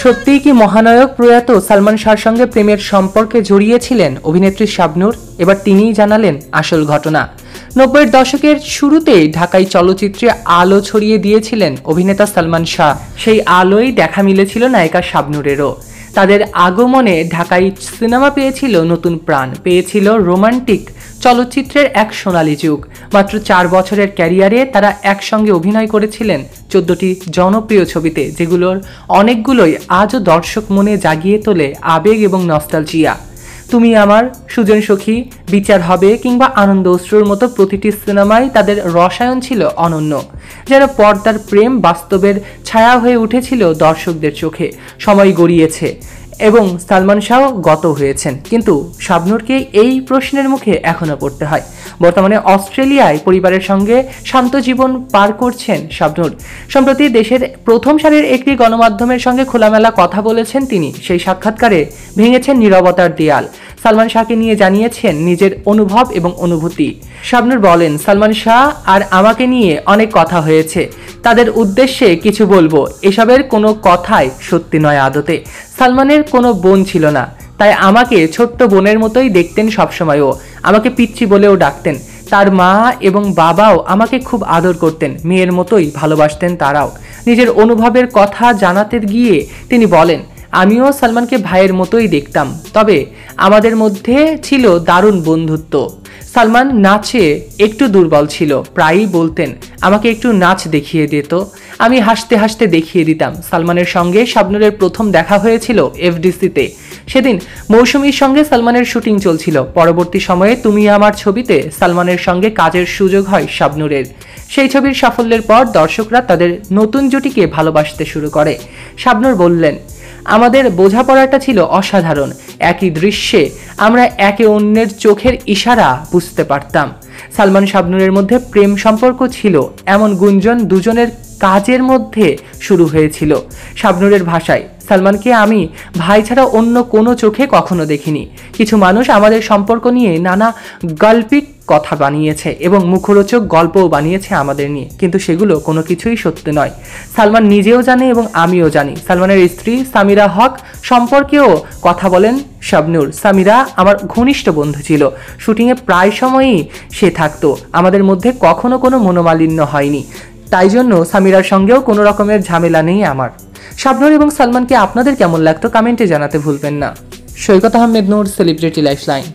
সত্যিই কি মহানায়ক প্রয়াত সালমান শাহর সঙ্গে প্রেমের সম্পর্কে জড়িয়েছিলেন অভিনেত্রী শাবনূর? এবার তিনিই জানালেন আসল ঘটনা। 90-এর দশকের শুরুতেই ঢাকাই চলচ্চিত্রে আলো ছড়িয়ে দিয়েছিলেন অভিনেতা সালমান শাহ। সেই আলোয় দেখা মিলেছিল নায়িকা শাবনূরেরও। তাদের আগমনে ঢাকাই সিনেমা পেয়েছিল নতুন প্রাণ, পেয়েছিল রোমান্টিক চলচ্চিত্রের এক সোনালী যুগ। মাত্র 4 বছরের ক্যারিয়ারে তারা একসঙ্গে অভিনয় করেছিলেন 14টি জনপ্রিয় ছবিতে, যেগুলোর অনেকগুলোই আজও দর্শক মনে জাগিয়ে তোলে আবেগ এবং নস্টালজিয়া। তুমি আমার, সুজন সখী, বিচার হবে কিংবা আনন্দ অশ্রুর মতো প্রতিটি সিনেমায় তাদের রসায়ন ছিল অনন্য। যেন পর্দার প্রেম বাস্তবের ছায়া হয়ে উঠেছিল দর্শকদের চোখে। সময় গড়িয়েছে এবং সালমান শাহ গত হয়েছেন, কিন্তু শাবনূরকে এই প্রশ্নের মুখে এখনো পড়তে হয়। বর্তমানে অস্ট্রেলিয়ায় পরিবারের সঙ্গে শান্ত জীবন পার করছেন শাবনূর। সম্প্রতি দেশের প্রথম সারির একটি গণমাধ্যমের সঙ্গে খোলামেলা কথা বলেছেন তিনি। সেই সাক্ষাৎকারে ভেঙেছেন নীরবতার দেয়াল। সালমান শাহকে নিয়ে জানিয়েছেন নিজের অনুভব এবং অনুভূতি। শাবনূর বলেন, সালমান শাহ আর আমাকে নিয়ে অনেক কথা হয়েছে, তাদের উদ্দেশ্যে কিছু বলবো। এসবের কোনো কথাই সত্যি নয় আদতে। সালমানের কোনো বোন ছিল না, তাই আমাকে ছোট্ট বোনের মতোই দেখতেন সবসময়ও। আমাকে পিচ্চি বলেও ডাকতেন। তার মা এবং বাবাও আমাকে খুব আদর করতেন, মেয়ের মতোই ভালোবাসতেন তারাও। নিজের অনুভবের কথা জানাতে গিয়ে তিনি বলেন, আমিও সালমানকে ভাইয়ের মতোই দেখতাম, তবে আমাদের মধ্যে ছিল দারুণ বন্ধুত্ব। সালমান নাচে একটু দুর্বল ছিল, প্রায়ই বলতেন আমাকে একটু নাচ দেখিয়ে দিত, আমি হাসতে হাসতে দেখিয়ে দিতাম। সালমানের সঙ্গে শাবনূরের প্রথম দেখা হয়েছিল এফডিসিতে। সেদিন মৌসুমীর সঙ্গে সালমানের শুটিং চলছিল। পরবর্তী সময়ে তুমি আমার ছবিতে সালমানের সঙ্গে কাজের সুযোগ হয় শাবনূরের। সেই ছবির সাফল্যের পর দর্শকরা তাদের নতুন জুটিকে ভালোবাসতে শুরু করে। শাবনূর বললেন, আমাদের বোঝাপড়াটা ছিল অসাধারণ। একই দৃশ্যে আমরা একে অন্যের চোখের ইশারা বুঝতে পারতাম। সালমান শাবনূরের মধ্যে প্রেম সম্পর্ক ছিল এমন গুঞ্জন দুজনের কাজের মধ্যে শুরু হয়েছিল। শাবনূরের ভাষায়, সালমানকে আমি ভাই ছাড়া অন্য কোনো চোখে কখনো দেখিনি। কিছু মানুষ আমাদের সম্পর্ক নিয়ে নানা গাল্পিক কথা বানিয়েছে এবং মুখরোচক গল্পও বানিয়েছে আমাদের নিয়ে, কিন্তু সেগুলো কোনো কিছুই সত্যি নয়। সালমান নিজেও জানে এবং আমিও জানি। সালমানের স্ত্রী সামিরা হক সম্পর্কেও কথা বলেন শাবনূর। সামিরা আমার ঘনিষ্ঠ বন্ধু ছিল, শুটিংয়ে প্রায় সময়ই সে থাকতো। আমাদের মধ্যে কখনো কোনো মনোমালিন্য হয়নি, তাই জন্য সামিরার সঙ্গেও কোনো রকমের ঝামেলা নেই আমার। শাবনূর এবং সালমানকে আপনাদের কেমন লাগতো কমেন্টে জানাতে ভুলবেন না। সৈকত আহমেদ নূর, সেলিব্রিটি লাইফলাইন।